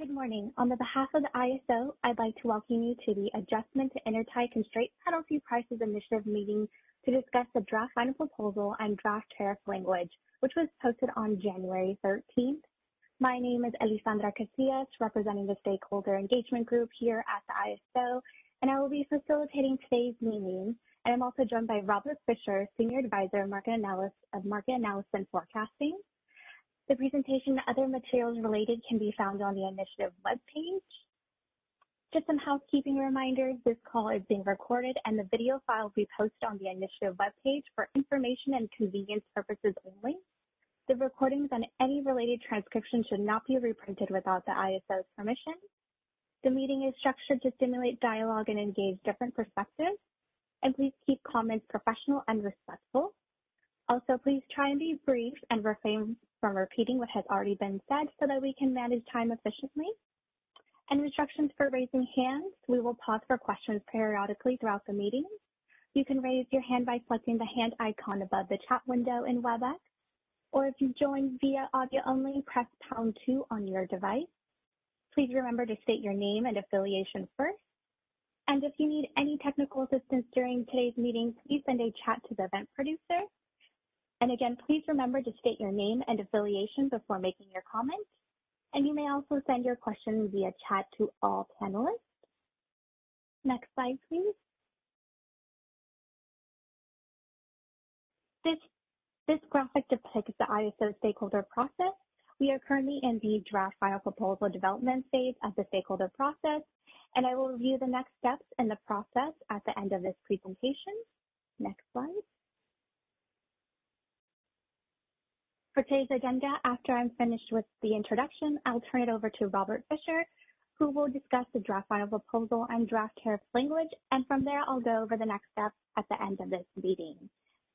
Good morning. On the behalf of the ISO, I'd like to welcome you to the Adjustment to Intertie Constraint Penalty Prices Initiative meeting to discuss the draft final proposal and draft tariff language, which was posted on January 13th. My name is Elisandra Casillas, representing the stakeholder engagement group here at the ISO, and I will be facilitating today's meeting. And I'm also joined by Robert Fisher, Senior Advisor of Market Analysis and Forecasting. The presentation and other materials related can be found on the initiative webpage. Just some housekeeping reminders, this call is being recorded and the video file will be posted on the initiative webpage for information and convenience purposes only. The recordings and any related transcription should not be reprinted without the ISO's permission. The meeting is structured to stimulate dialogue and engage different perspectives, and please keep comments professional and respectful. Also, please try and be brief and refrain from repeating what has already been said so that we can manage time efficiently. And instructions for raising hands, we will pause for questions periodically throughout the meeting. You can raise your hand by selecting the hand icon above the chat window in WebEx, or if you joined via audio only, press pound 2 on your device. Please remember to state your name and affiliation first. And if you need any technical assistance during today's meeting, please send a chat to the event producer. And again, please remember to state your name and affiliation before making your comment. And you may also send your questions via chat to all panelists. Next slide, please. This graphic depicts the ISO stakeholder process. We are currently in the draft final proposal development phase of the stakeholder process, and I will review the next steps in the process at the end of this presentation. Next slide. For today's agenda, after I'm finished with the introduction, I'll turn it over to Robert Fisher, who will discuss the draft final proposal and draft tariff language, and from there I'll go over the next steps at the end of this meeting.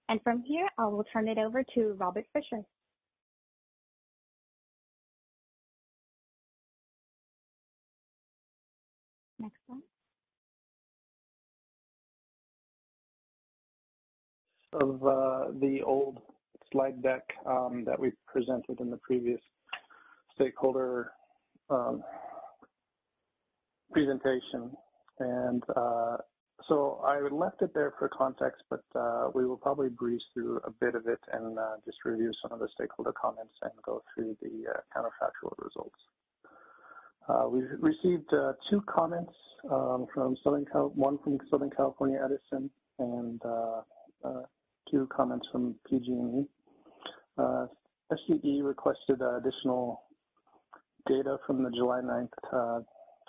And from here, I will turn it over to Robert Fisher. Next slide. Of the old slide deck that we presented in the previous stakeholder presentation. And so I left it there for context, but we will probably breeze through a bit of it and just review some of the stakeholder comments and go through the counterfactual results. We've received 2 comments from one from Southern California Edison and 2 comments from PG&E. SCE requested additional data from the July 9th,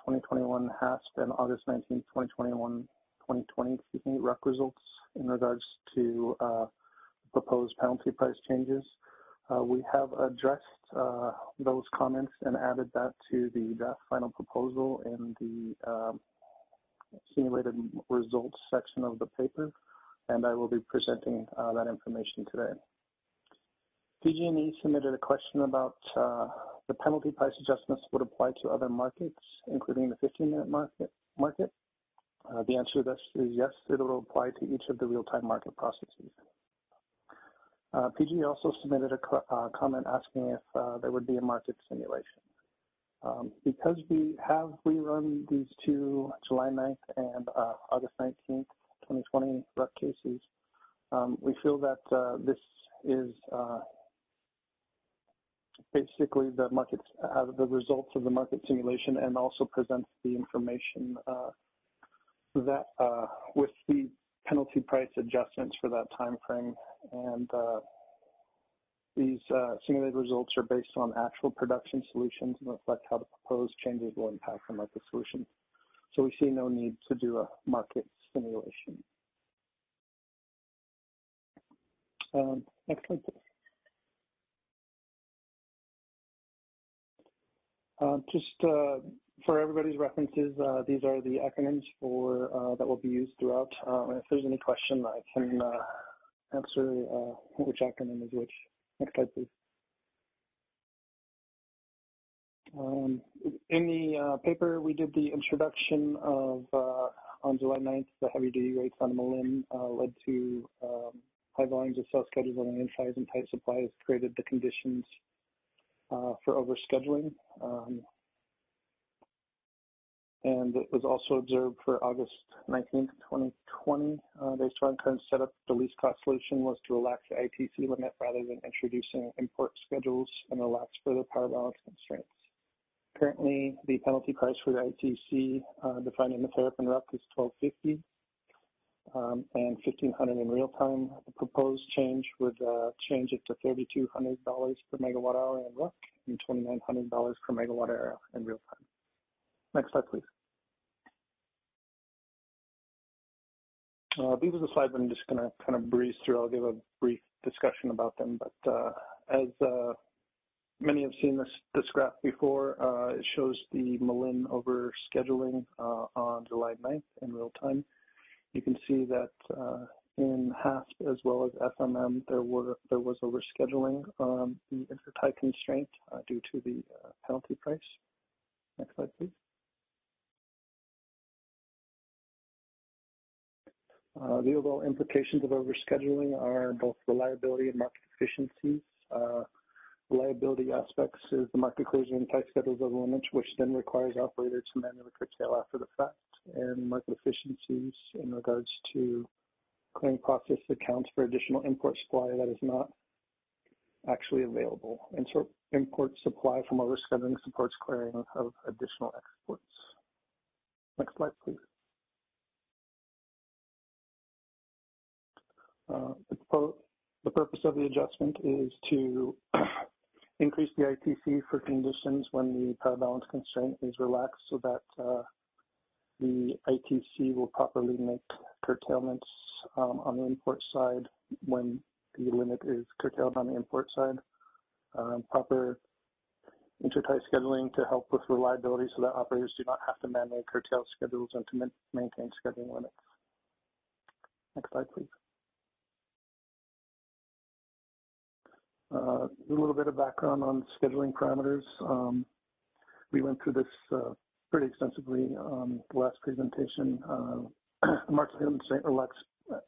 2021 HASP and August 19th, 2020 RUC results in regards to proposed penalty price changes. We have addressed those comments and added that to the draft final proposal in the simulated results section of the paper, and I will be presenting that information today. PG&E submitted a question about the penalty price adjustments would apply to other markets, including the 15-minute market. The answer to this is yes, it will apply to each of the real-time market processes. PG&E also submitted a comment asking if there would be a market simulation. Because we have rerun these 2 July 9th and August 19th, 2020 RUC cases, we feel that this is basically the results of the market simulation, and also presents the information that with the penalty price adjustments for that time frame. And these simulated results are based on actual production solutions and reflect how the proposed changes will impact the market solution. So we see no need to do a market simulation. Next slide, please. Just for everybody's references, these are the acronyms for that will be used throughout. If there's any question, I can answer which acronym is which. Next slide, please. In the paper, we did the introduction of, on July 9th, the heavy-duty rates on Malin led to high volumes of sales schedules on the inside, and tight supplies created the conditions for overscheduling. and it was also observed for August 19th, 2020. The strong current setup, the least cost solution was to relax the ITC limit rather than introducing import schedules and relax further power balance constraints. Currently, the penalty price for the ITC defined in the tariff and RUC is $12.50 and $1,500 in real time. The proposed change would change it to $3,200 per megawatt hour in RUC and $2,900 per megawatt hour in real time. Next slide, please. These are the slides I'm just going to kind of breeze through. I'll give a brief discussion about them, but as many have seen this graph before, it shows the Malin over scheduling on July 9th in real time. You can see that in HASP as well as FMM, there was overscheduling on the Intertie constraint due to the penalty price. Next slide, please. The overall implications of overscheduling are both reliability and market efficiencies. Reliability aspects is the market clears and tight schedules of the limit, which then requires operators to manually curtail after the fact. And market efficiencies in regards to clearing process accounts for additional import supply that is not actually available. And so import supply from overscheduling supports clearing of additional exports. Next slide, please. The purpose of the adjustment is to increase the ITC for conditions when the power balance constraint is relaxed so that the ITC will properly make curtailments on the import side when the limit is curtailed on the import side. Proper intertie scheduling to help with reliability so that operators do not have to manually curtail schedules and to maintain scheduling limits. Next slide, please. A little bit of background on scheduling parameters. We went through this pretty extensively on the last presentation. The market constraint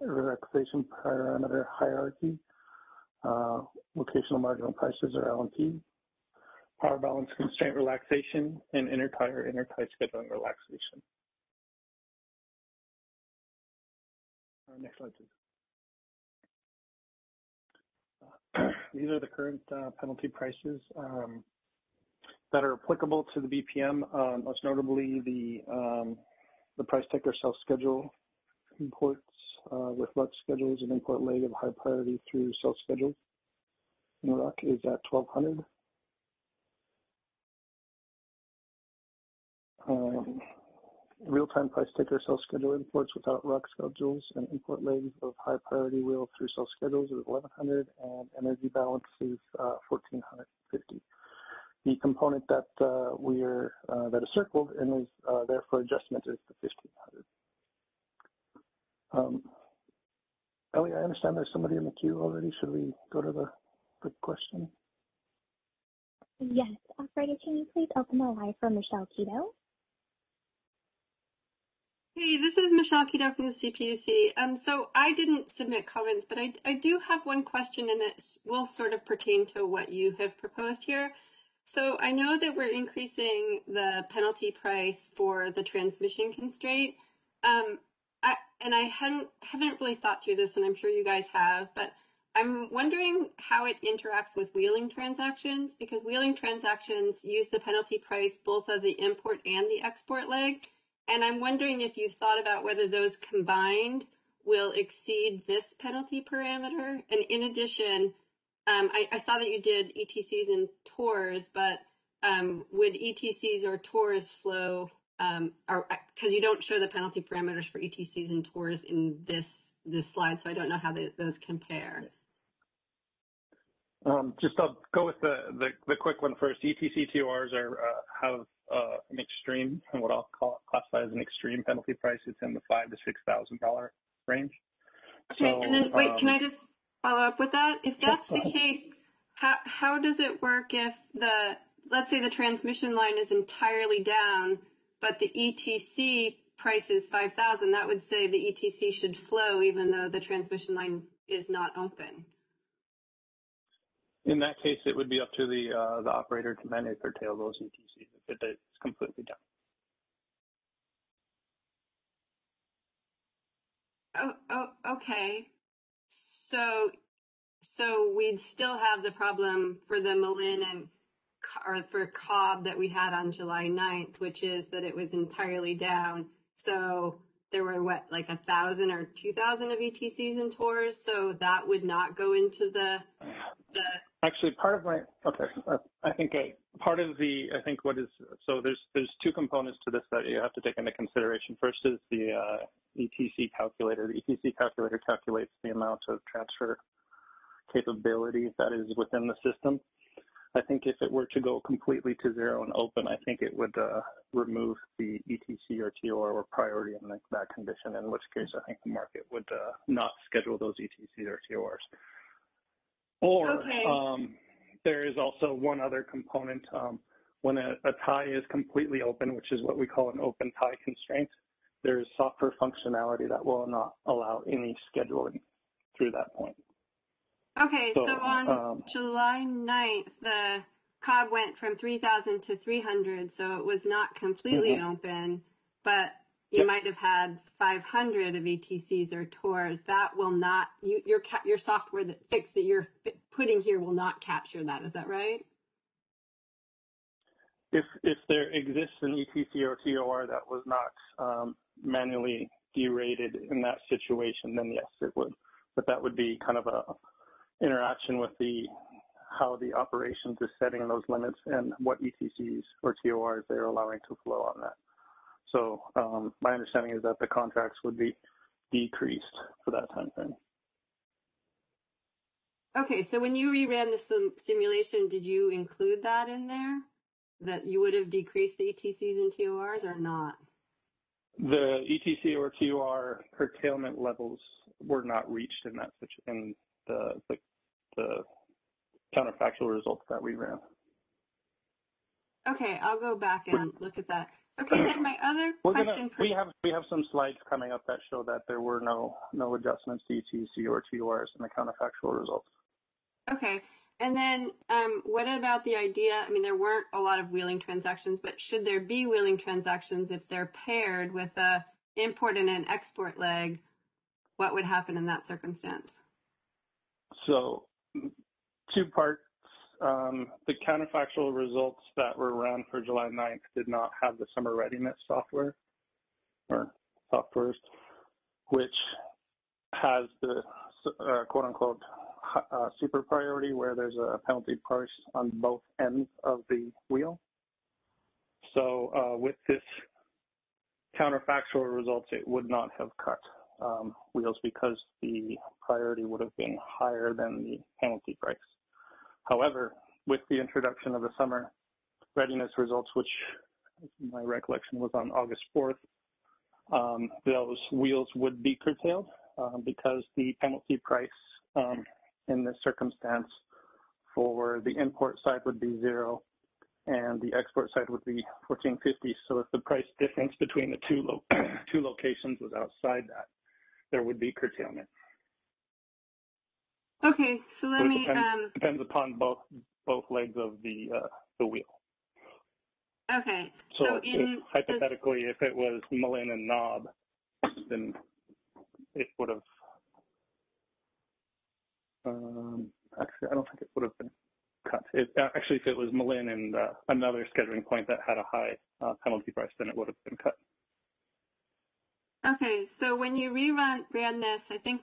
relaxation parameter hierarchy, locational marginal prices or LMP, power balance constraint relaxation, and intertie or intertie scheduling relaxation. Next slide, please. These are the current penalty prices that are applicable to the BPM. Most notably, the price ticker self-schedule imports with RUC schedules and import leg of high priority through self-schedules. In RUC is at $1,200. Real-time price ticker self-schedule imports without RUC schedules and import legs of high priority wheel through self-schedules is $1,100, and energy balance is $1,450. The component that that is circled and is there for adjustment is the $1,500. Ellie, I understand there's somebody in the queue already. Should we go to the question? Yes, operator, can you please open the line for Michelle Keto? Hey, this is Michelle Keto from the CPUC. So I didn't submit comments, but I do have one question, and it will sort of pertain to what you have proposed here. So I know that we're increasing the penalty price for the transmission constraint. I haven't really thought through this, and I'm sure you guys have, but I'm wondering how it interacts with wheeling transactions, because wheeling transactions use the penalty price both of the import and the export leg. And I'm wondering if you've thought about whether those combined will exceed this penalty parameter. And in addition, I saw that you did ETCs and TORs, but would ETCs or TORs flow, because you don't show the penalty parameters for ETCs and TORs in this slide, so I don't know how those compare. I'll go with the quick one first. ETC TORs have an extreme, and what I'll classify as an extreme penalty price. It's in the $5,000 to $6,000 range. Okay, so, and then wait, can I just follow up with that? If that's the case, how does it work if let's say the transmission line is entirely down, but the ETC price is $5,000? That would say the ETC should flow even though the transmission line is not open. In that case, it would be up to the operator to manually curtail those ETCs if it's completely down. Okay. So we'd still have the problem for the Malin or for Cobb that we had on July 9th, which is that it was entirely down. So there were like 1,000 or 2,000 of ETCs and tours. So that would not go into the. Actually, part of my, okay, I think part of the, I think what is, so there's two components to this that you have to take into consideration. First is the ETC calculator. The ETC calculator calculates the amount of transfer capability that is within the system. I think if it were to go completely to zero and open, I think it would remove the ETC or TOR or priority in that condition, in which case I think the market would not schedule those ETCs or TORs. Or Okay. there is also one other component. When a tie is completely open, which is what we call an open tie constraint, there is software functionality that will not allow any scheduling through that point. Okay, so on July 9th, the Cobb went from 3,000 to 300, so it was not completely open, but you might have had 500 of ETCs or TORs. That will not, your software fix that you're putting here will not capture that. Is that right? If there exists an ETC or TOR that was not manually derated in that situation, then yes, it would. But that would be kind of a interaction with how the operations is setting those limits and what ETCs or TORs they're allowing to flow on that. So my understanding is that the contracts would be decreased for that time frame. Okay, so when you reran the simulation, did you include that in there? That you would have decreased the ETCs and TORs or not? The ETC or TOR curtailment levels were not reached in the counterfactual results that we ran. Okay, I'll go back and look at that. Okay, then my other question. We have some slides coming up that show that there were no adjustments to ETC or TORs in the counterfactual results. Okay, and then what about the idea? I mean, there weren't a lot of wheeling transactions, but should there be wheeling transactions if they're paired with a import and an export leg? What would happen in that circumstance? So, two parts. The counterfactual results that were run for July 9th did not have the summer readiness software or softwares, which has the quote unquote super priority where there's a penalty price on both ends of the wheel. So with this counterfactual results, it would not have cut wheels because the priority would have been higher than the penalty price. However, with the introduction of the summer readiness results, which my recollection was on August 4th, those wheels would be curtailed because the penalty price in this circumstance for the import side would be 0 and the export side would be $14.50. So if the price difference between the two locations was outside that, there would be curtailment. Okay, so let me depends upon both legs of the wheel. Okay, so hypothetically, if it was Malin and knob, then it would have. Actually, I don't think it would have been cut. Actually, if it was Malin and another scheduling point that had a high penalty price, then it would have been cut. Okay, so when you ran this, I think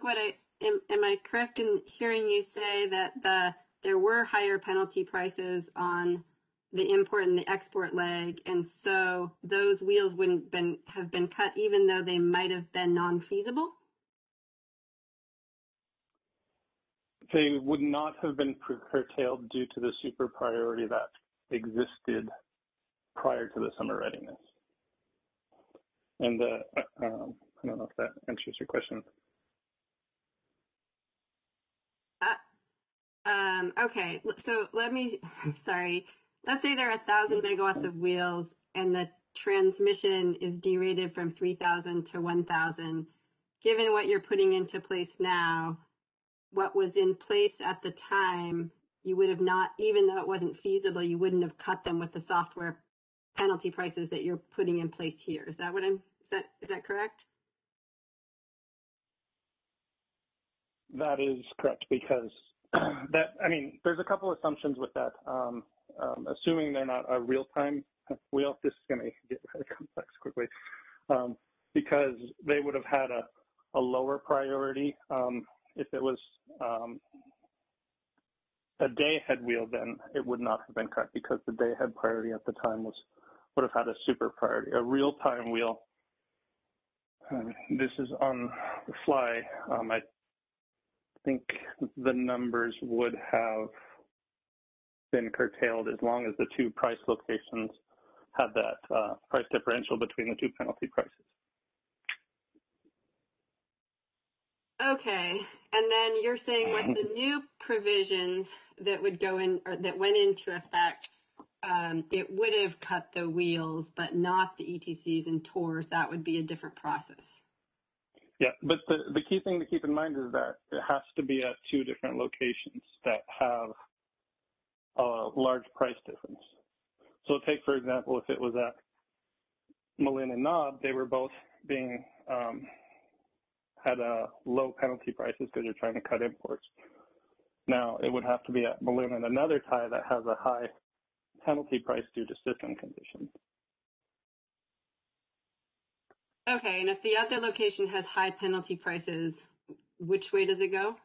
am I correct in hearing you say that there were higher penalty prices on the import and the export leg, and so those wheels wouldn't have been cut even though they might have been non-feasible? They would not have been curtailed due to the super priority that existed prior to the summer readiness. And I don't know if that answers your question. Okay, so let's say there are 1,000 megawatts of wheels and the transmission is derated from 3,000 to 1,000. Given what you're putting into place now, what was in place at the time, you would have not, even though it wasn't feasible, you wouldn't have cut them with the software penalty prices that you're putting in place here. Is that correct? That is correct, because there's a couple assumptions with that. Assuming they're not a real-time wheel, this is going to get very complex quickly, because they would have had a lower priority. If it was a day-ahead wheel, then it would not have been cut, because the day-ahead priority at the time would have had a super priority. A real-time wheel, this is on the fly, I think the numbers would have been curtailed as long as the two price locations had that price differential between the two penalty prices. Okay, and then you're saying with the new provisions that would go in, or that went into effect, it would have cut the wheels, but not the ETCs and tours. That would be a different process. Yeah, but the key thing to keep in mind is that it has to be at two different locations that have a large price difference. So take, for example, if it was at Malin and Knob, they were both being had low penalty prices because you're trying to cut imports. Now, it would have to be at Malin and another tie that has a high penalty price due to system conditions. Okay, and if the other location has high penalty prices, which way does it go?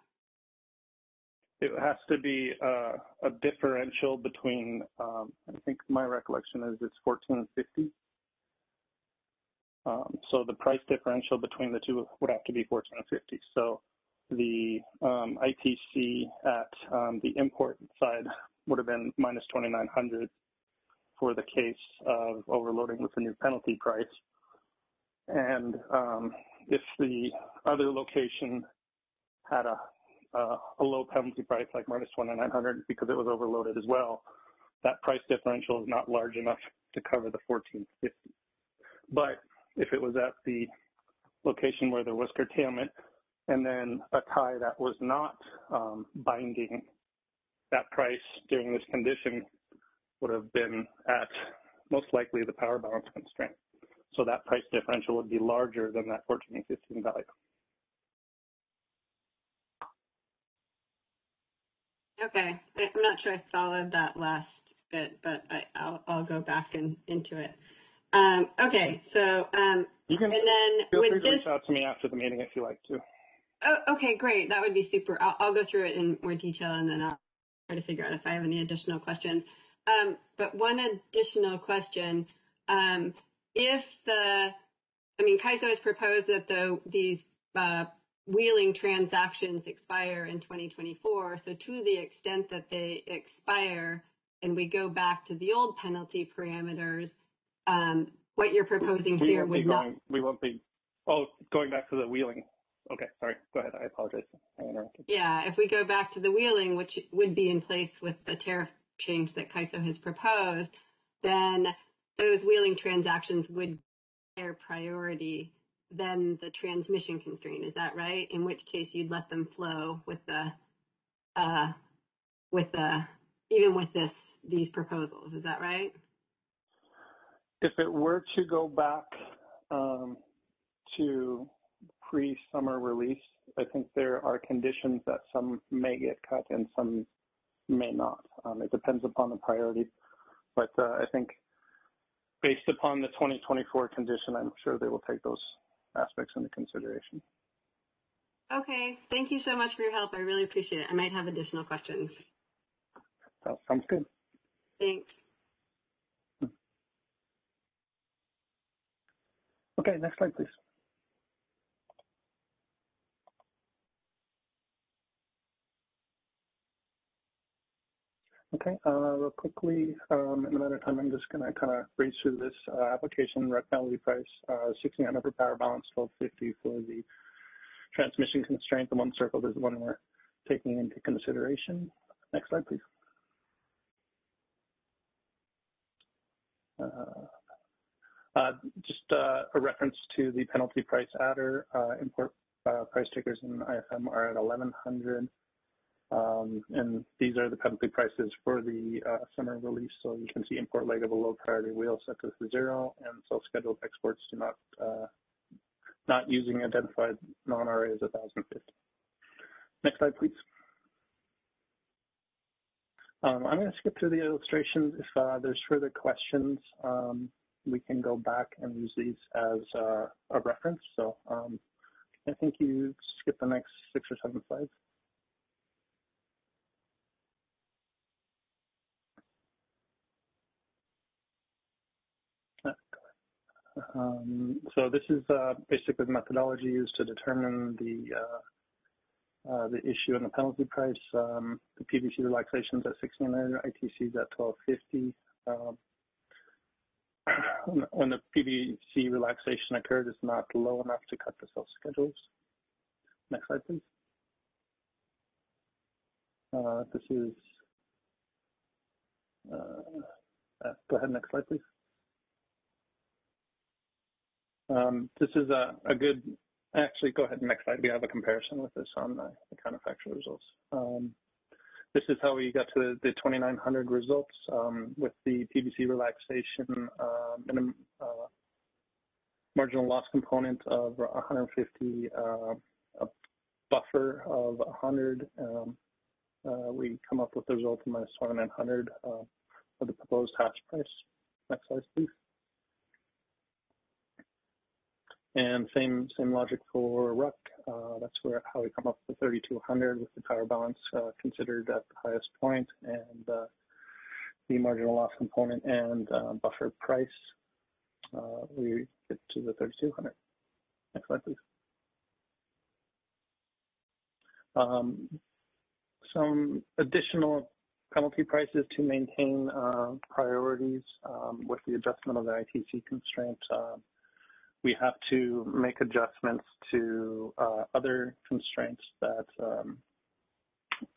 It has to be a differential between, I think my recollection is it's $14.50. So the price differential between the two would have to be $14.50. So the ITC at the import side would have been minus $2,900 for the case of overloading with the new penalty price. And if the other location had a low penalty price, like minus $2,900, because it was overloaded as well, that price differential is not large enough to cover the $14.50. But if it was at the location where there was curtailment, and then a tie that was not binding, that price during this condition would have been at most likely the power balance constraint. So that price differential would be larger than that 14 and 15 value. Okay, I'm not sure I followed that last bit, but I'll go back into it. Okay, so you can, and then feel with free to this, reach out to me after the meeting if you like to. Oh, okay, great. That would be super. I'll go through it in more detail, and then I'll try to figure out if I have any additional questions. But one additional question, CAISO has proposed that these wheeling transactions expire in 2024. So to the extent that they expire and we go back to the old penalty parameters, what you're proposing here would not. We won't be, going back to the wheeling. Okay, sorry, go ahead. I apologize. I interrupted. Yeah, if we go back to the wheeling, which would be in place with the tariff change that CAISO has proposed, then those wheeling transactions would have higher priority than the transmission constraint. Is that right? In which case you'd let them flow with even with these proposals. Is that right? If it were to go back to pre-summer release, I think there are conditions that some may get cut and some may not. It depends upon the priority. But I think based upon the 2024 condition, I'm sure they will take those aspects into consideration. Okay, thank you so much for your help. I really appreciate it. I might have additional questions. That sounds good. Thanks. Okay, next slide, please. Okay, real quickly, in a matter of time, I'm just going to kind of breeze through this application. Rec penalty price, 1,600 for power balance, 1,250 for the transmission constraint. The one circled is the one we're taking into consideration. Next slide, please. Just a reference to the penalty price adder. Import price tickers in IFM are at 1,100. And these are the penalty prices for the summer release. So you can see import leg of a low priority wheel set to 0, and self-scheduled exports do not using identified non-RA is 1,050. Next slide, please. I'm going to skip through the illustrations. If there's further questions, we can go back and use these as a reference. So I think you skip the next 6 or 7 slides. So this is basically the methodology used to determine the issue and the penalty price. The PVC relaxation is at $1,600, ITC is at $1,250. When the PVC relaxation occurred, it's not low enough to cut the sales schedules. Next slide, please. This is, go ahead, next slide, please. This is a good, actually, go ahead, next slide. We have a comparison with this on the counterfactual results. This is how we got to the 2,900 results with the PVC relaxation, minimum marginal loss component of 150, a buffer of 100. We come up with the result of minus 2,900 for the proposed HASP price. Next slide, please. And same logic for RUC. That's how we come up with the 3,200 with the power balance considered at the highest point, and the marginal loss component and buffer price. We get to the 3,200. Next slide, please. Some additional penalty prices to maintain priorities with the adjustment of the ITC constraint. We have to make adjustments to other constraints that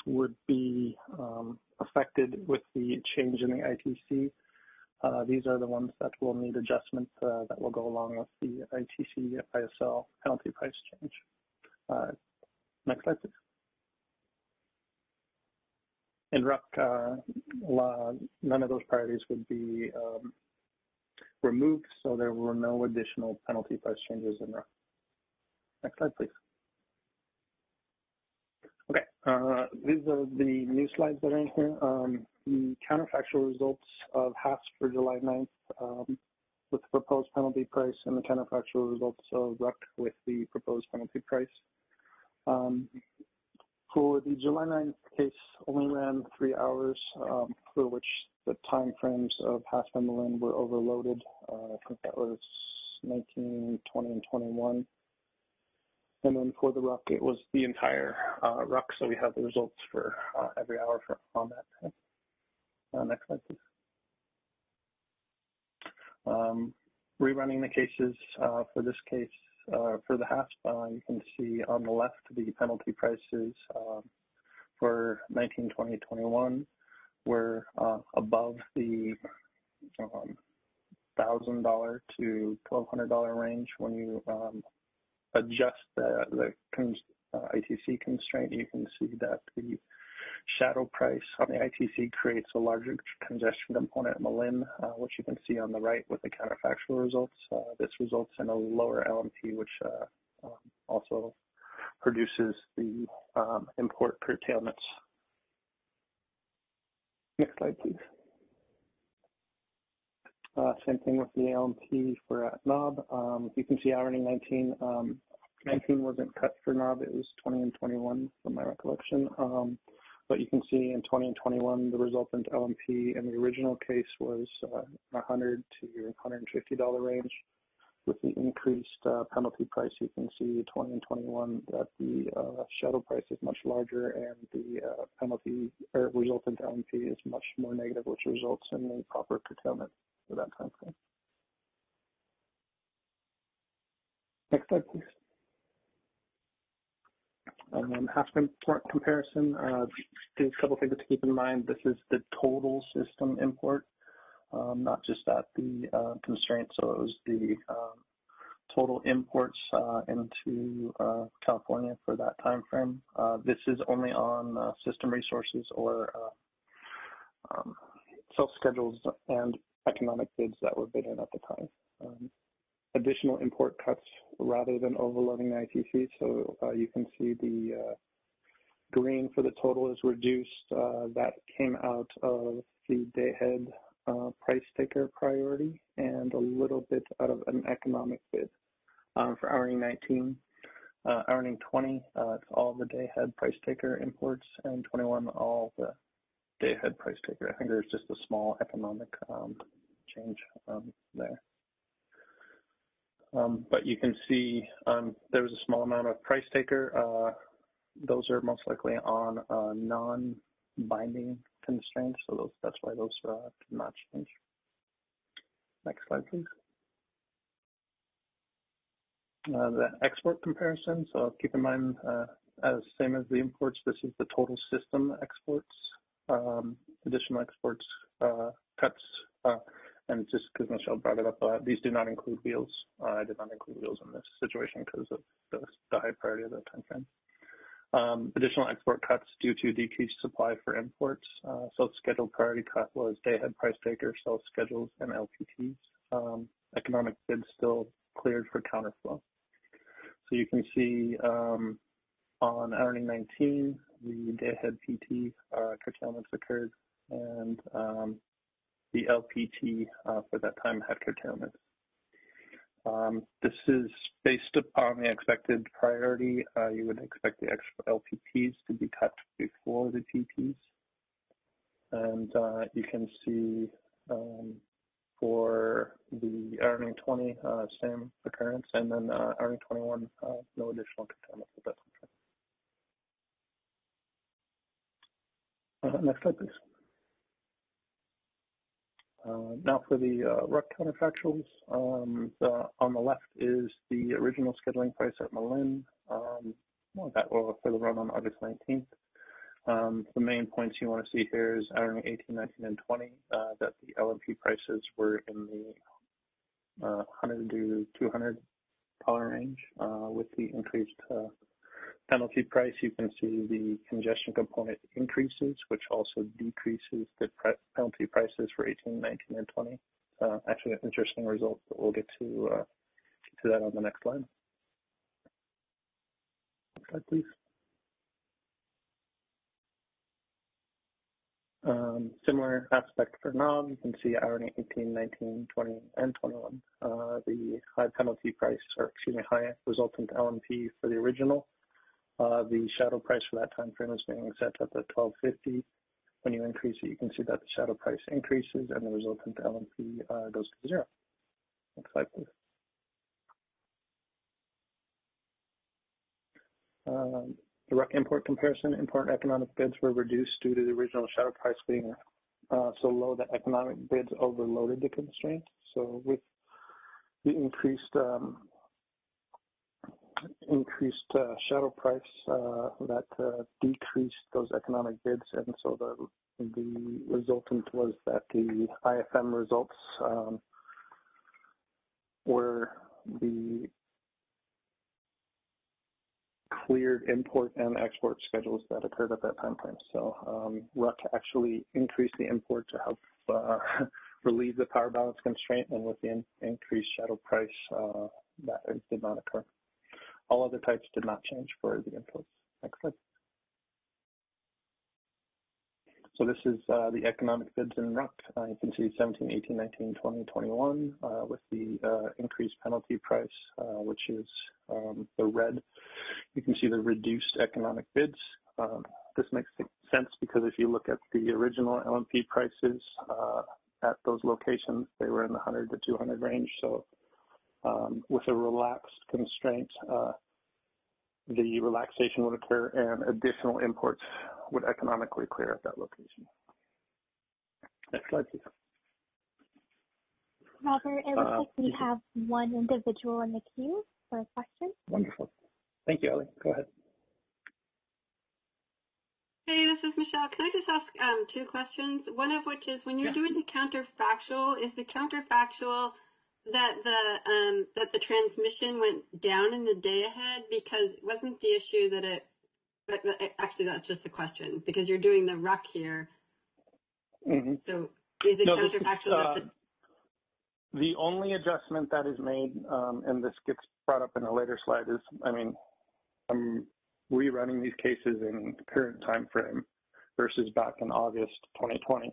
would be affected with the change in the ITC. These are the ones that will need adjustments that will go along with the ITC ISL penalty price change. Next slide, please. In RUC, none of those priorities would be removed, so there were no additional penalty price changes in RUC. Next slide, please. Okay, these are the new slides that are in here. The counterfactual results of HASP for July 9th with the proposed penalty price, and the counterfactual results of RUC with the proposed penalty price. For the July 9th case, only ran 3 hours, for which the time frames of HASP and Malin were overloaded. I think that was 19, 20, and 21. And then for the RUC, it was the entire RUC, so we have the results for every hour on that time. Next slide, please. Rerunning the cases for this case, for the HASP, you can see on the left the penalty prices for 19, 20, 21 were above the $1,000 to $1,200 range. When you adjust the ITC constraint, you can see that the shadow price on the ITC creates a larger congestion component at Malin, which you can see on the right with the counterfactual results. This results in a lower LMP, which also produces the import curtailments. Next slide, please. Same thing with the LMP for NOB. You can see already 19. 19 wasn't cut for NOB, it was 20 and 21 from my recollection. But you can see in 20 and 21, the resultant LMP in the original case was $100 to $150 range. With the increased penalty price, you can see 20 and 21 that the shadow price is much larger, and the penalty or resultant LMP is much more negative, which results in the proper curtailment for that time frame. Next slide, please. HASP import comparison. There's a couple things to keep in mind. This is the total system import, not just at the constraint. So it was the total imports into California for that time frame. This is only on system resources or self-schedules and economic bids that were bid in at the time. Additional import cuts rather than overloading the ITC. So you can see the green for the total is reduced. That came out of the day-ahead price taker priority and a little bit out of an economic bid. For earning 19, earning 20, it's all the day-ahead price taker imports, and 21, all the day-ahead price taker. I think there's just a small economic change there. But you can see there was a small amount of price taker. Those are most likely on non-binding constraints, so that's why those did not change. Next slide, please. The export comparison. So keep in mind, as same as the imports, this is the total system exports, additional exports, cuts, and just because Michelle brought it up, these do not include wheels. I did not include wheels in this situation because of the high priority of the time frame. Additional export cuts due to decreased supply for imports. So scheduled priority cut was day-ahead price taker, so schedules, and LPTs. Economic bids still cleared for counterflow. So you can see on earning 19, the day-ahead PT curtailments occurred, and the LPT for that time had curtailments. This is based upon the expected priority. You would expect the extra LPTs to be cut before the PTs. And you can see for the earning 20, same occurrence, and then earning 21, no additional curtailments at that time. Next slide, please. Now for the RUC counterfactuals, on the left is the original scheduling price at Malin, for the run on August 19th. The main points you want to see here is earning 18, 19, and 20, that the LMP prices were in the $100 to $200 range. With the increased penalty price, you can see the congestion component increases, which also decreases the penalty prices for 18, 19, and 20. Actually, an interesting result, but we'll get to that on the next slide. Next slide, please. Similar aspect for knob, you can see earning 18, 19, 20, and 21. The high penalty price, high resultant LMP for the original. The shadow price for that time frame is being set at the 1250. When you increase it, you can see that the shadow price increases and the resultant LMP goes to zero. Next slide, please. The RUC import comparison, import economic bids were reduced due to the original shadow price being so low that economic bids overloaded the constraint. So with the increased shadow price, that decreased those economic bids, and so the resultant was that the IFM results were the cleared import and export schedules that occurred at that time frame. So RUC actually increased the import to help relieve the power balance constraint, and with the increased shadow price, that did not occur. All other types did not change for the imports. Next slide. So this is the economic bids in RUC. You can see 17, 18, 19, 20, 21 with the increased penalty price, which is the red. You can see the reduced economic bids. This makes sense because if you look at the original LMP prices at those locations, they were in the 100 to 200 range. So with a relaxed constraint, the relaxation would occur and additional imports would economically clear at that location. Next slide, please. Robert, it looks like we have one individual in the queue for a question. Wonderful. Thank you, Ellie. Go ahead. Hey, this is Michelle. Can I just ask two questions? One of which is, when you're doing the counterfactual, is the counterfactual that the transmission went down in the day ahead? Because it wasn't the issue that it, but actually that's just the question, because you're doing the RUC here. Mm-hmm. So is it counterfactual that the only adjustment that is made, and this gets brought up in a later slide, is, I mean, I'm rerunning these cases in current time frame versus back in August 2020.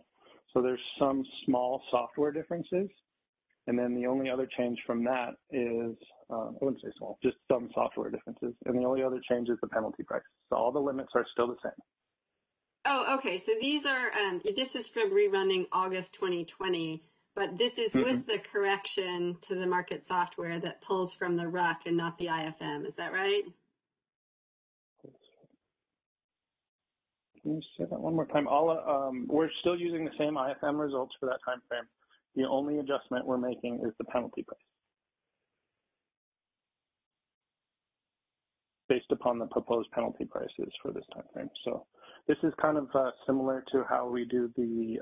So there's some small software differences. And then the only other change from that is, I wouldn't say small, just some software differences. And the only other change is the penalty price. So all the limits are still the same. Oh, okay. So these are, this is from rerunning August 2020, but this is with the correction to the market software that pulls from the RUC and not the IFM. Is that right? Can you say that one more time? We're still using the same IFM results for that time frame. The only adjustment we're making is the penalty price based upon the proposed penalty prices for this time frame. So this is kind of similar to how we do the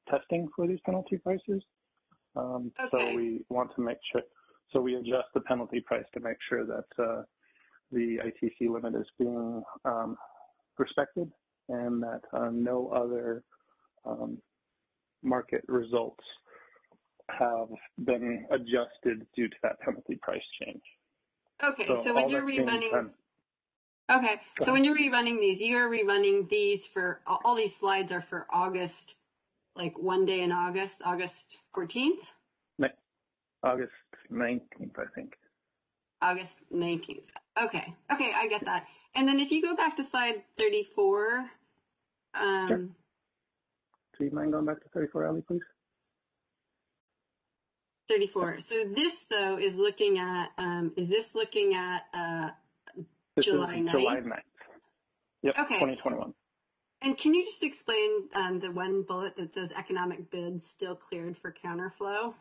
testing for these penalty prices. Okay. So we want to make sure, so we adjust the penalty price to make sure that the ITC limit is being respected and that no other market results have been adjusted due to that penalty price change. Okay, so when you're rerunning, so when you're rerunning these, you're rerunning these for, all these slides are for August, like one day in August, August 14th? August 19th, I think. August 19th. Okay, I get that. And then if you go back to slide 34. Sure. Do you mind going back to 34, Ali, please? 34. So this, though, is looking at, July 9th? July 9th. Yep, Okay. 2021. And can you just explain the one bullet that says economic bids still cleared for counterflow?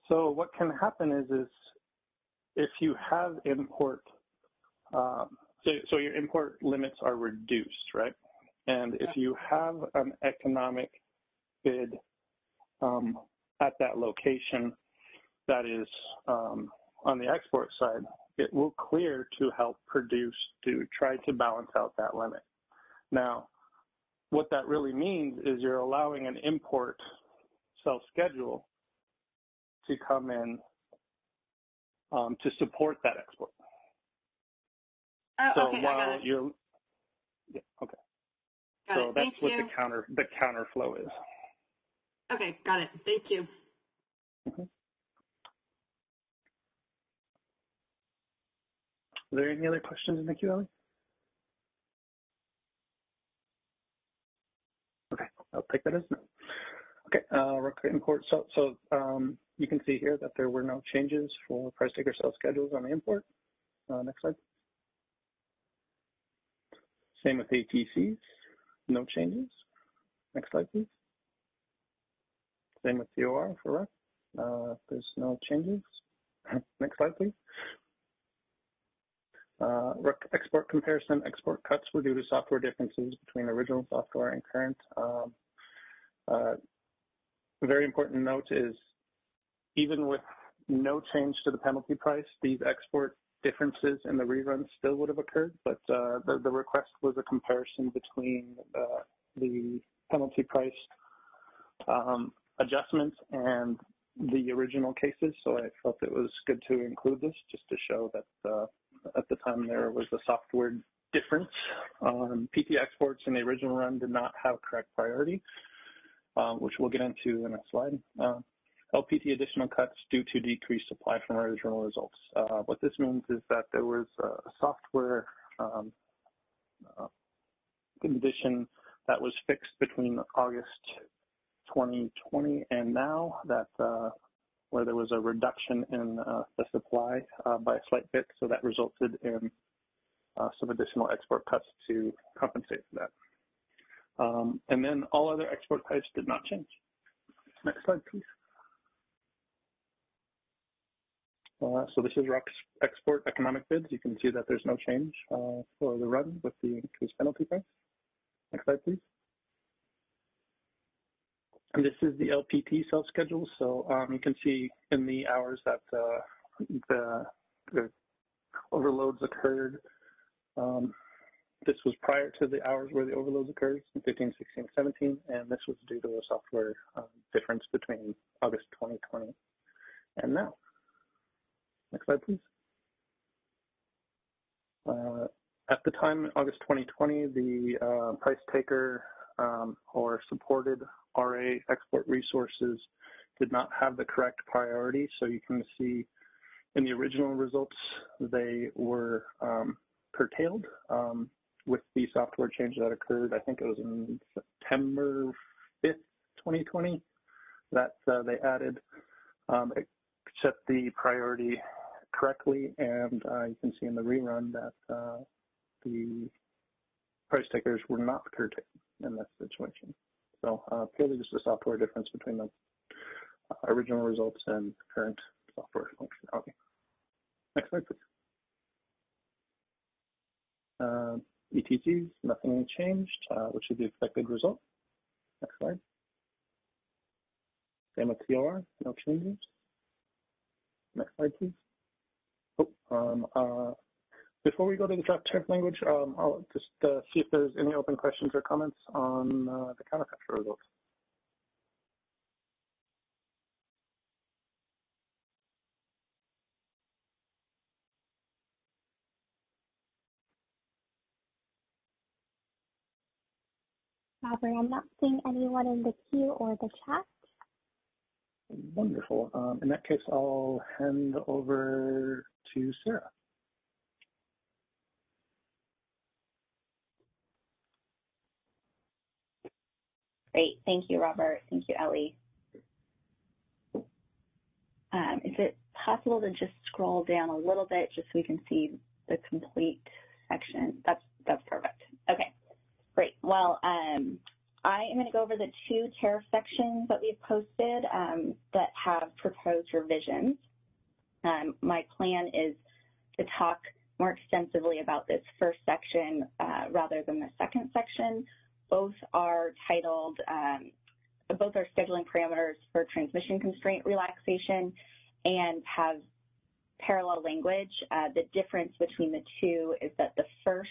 So what can happen is if you have import, so your import limits are reduced, right? And if you have an economic bid at that location that is on the export side, it will clear to help produce, to try to balance out that limit. Now, what that really means is you're allowing an import sell schedule to come in to support that export. Oh, so okay, while I got it. Yeah, okay. Got so it. that's Thank what you. the counter flow is. Okay, got it. Thank you. Mm-hmm. Are there any other questions in the queue, Ellie? Okay, I'll take that as no. Okay, record import. So you can see here that there were no changes for price taker sales schedules on the import. Next slide. Same with ATCs, no changes. Next slide, please. Same with COR for RUC. There's no changes. Next slide, please. RUC export comparison, export cuts were due to software differences between original software and current. A very important note is even with no change to the penalty price, these export differences in the reruns still would have occurred, but the request was a comparison between the penalty price adjustments and the original cases, so I felt it was good to include this just to show that at the time there was a software difference. PT exports in the original run did not have correct priority, which we'll get into in a slide. LPT additional cuts due to decreased supply from original results. What this means is that there was a software condition that was fixed between August 2020 and now that where there was a reduction in the supply by a slight bit, so that resulted in some additional export cuts to compensate for that. And then all other export types did not change. Next slide, please. So this is RUC's export economic bids. You can see that there's no change for the run with the increased penalty price. Next slide, please. And this is the LPT sales schedule. So you can see in the hours that the overloads occurred. This was prior to the hours where the overloads occurred in 15, 16, 17, and this was due to a software difference between August 2020 and now. Next slide, please. At the time, August 2020, the price taker or supported RA export resources did not have the correct priority. So you can see in the original results, they were curtailed with the software change that occurred. I think it was in September 5th, 2020, that they added, it set the priority correctly, and you can see in the rerun that the price takers were not curtailed in this situation. So purely just a software difference between the original results and current software functionality. Next slide, please. ETCs, nothing changed, which is the expected result. Next slide. Same with TOR, no changes. Next slide, please. Before we go to the draft tariff language, I'll just see if there's any open questions or comments on the counterfactual results. Robert, I'm not seeing anyone in the queue or the chat. Wonderful. In that case, I'll hand over to Sarah. Great. Thank you, Robert. Thank you, Ellie. Is it possible to just scroll down a little bit just so we can see the complete section? That's perfect. Okay, great. Well, I am going to go over the two tariff sections that we've posted that have proposed revisions. My plan is to talk more extensively about this first section rather than the second section. Both are titled, both are scheduling parameters for transmission constraint relaxation and have parallel language. The difference between the two is that the first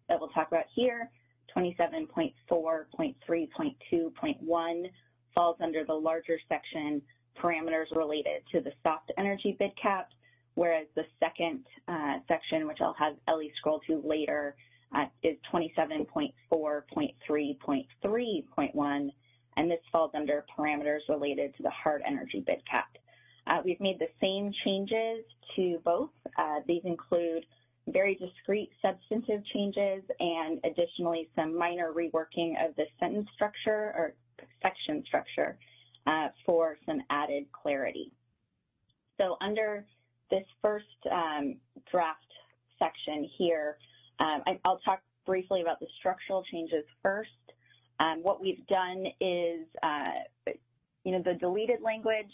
that we'll talk about here, 27.4.3.2.1, falls under the larger section, parameters related to the soft energy bid cap, whereas the second section, which I'll have Ellie scroll to later, is 27.4.3.3.1, and this falls under parameters related to the hard energy bid cap. We've made the same changes to both. These include very discrete substantive changes and additionally some minor reworking of the sentence structure or section structure for some added clarity. So under this first draft section here, I'll talk briefly about the structural changes first. What we've done is, the deleted language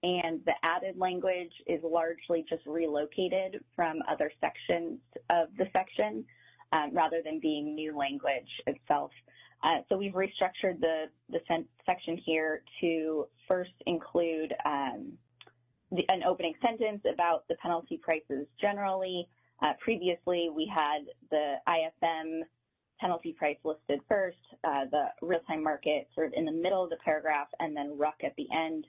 and the added language is largely just relocated from other sections of the section rather than being new language itself. So we've restructured the section here to first include an opening sentence about the penalty prices generally. Previously, we had the IFM penalty price listed first, the real-time market sort of in the middle of the paragraph, and then RUC at the end.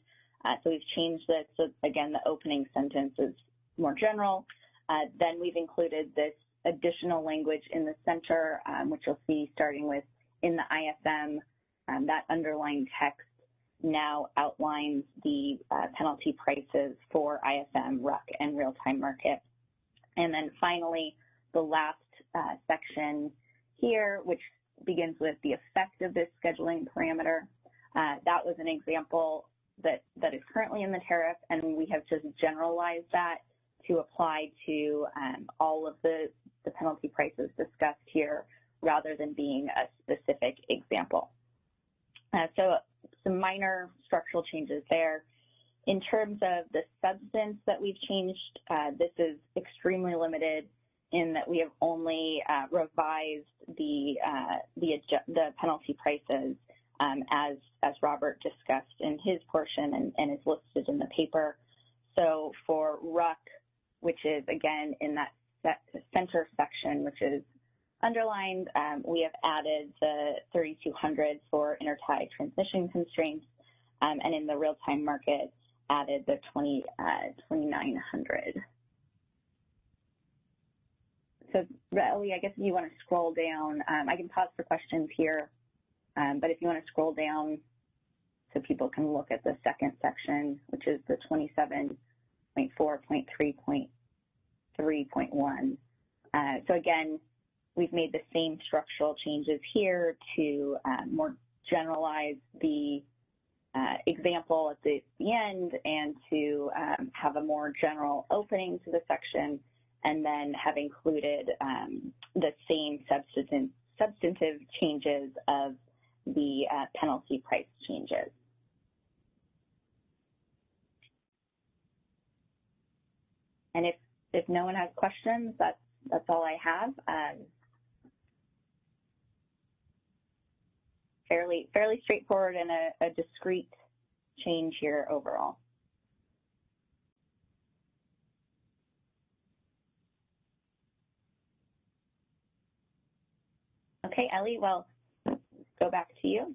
So we've changed this. So again, the opening sentence is more general. Then we've included this additional language in the center, which you'll see starting with in the IFM. That underlying text now outlines the penalty prices for IFM, RUC, and real-time market. And then finally, the last section here, which begins with the effect of this scheduling parameter. That was an example that is currently in the tariff, and we have just generalized that to apply to all of the penalty prices discussed here rather than being a specific example. So some minor structural changes there. In terms of the substance that we've changed, this is extremely limited in that we have only revised the penalty prices as Robert discussed in his portion and is listed in the paper. So for RUC, which is again in that center section, which is underlined, we have added the 3200 for intertie transmission constraints, and in the real-time market, added the 2900. So Ellie, I guess if you want to scroll down, I can pause for questions here, but if you want to scroll down so people can look at the second section, which is the 27.4.3.3.1. So again, we've made the same structural changes here to more generalize the example at the end and to have a more general opening to the section, and then have included the same substantive changes of the penalty price changes. And if no one has questions, that's all I have. Fairly straightforward and a discrete change here overall. Okay, Ellie, well, go back to you.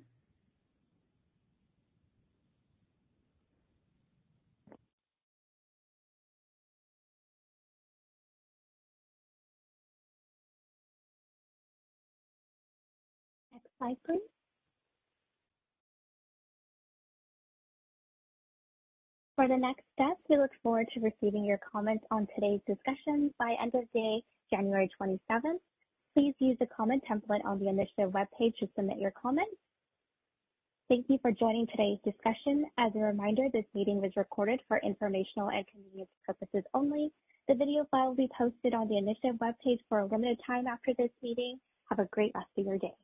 Next slide, please. For the next steps, we look forward to receiving your comments on today's discussion by end of day, January 27th. Please use the comment template on the initiative webpage to submit your comments. Thank you for joining today's discussion. As a reminder, this meeting was recorded for informational and convenience purposes only. The video file will be posted on the initiative webpage for a limited time after this meeting. Have a great rest of your day.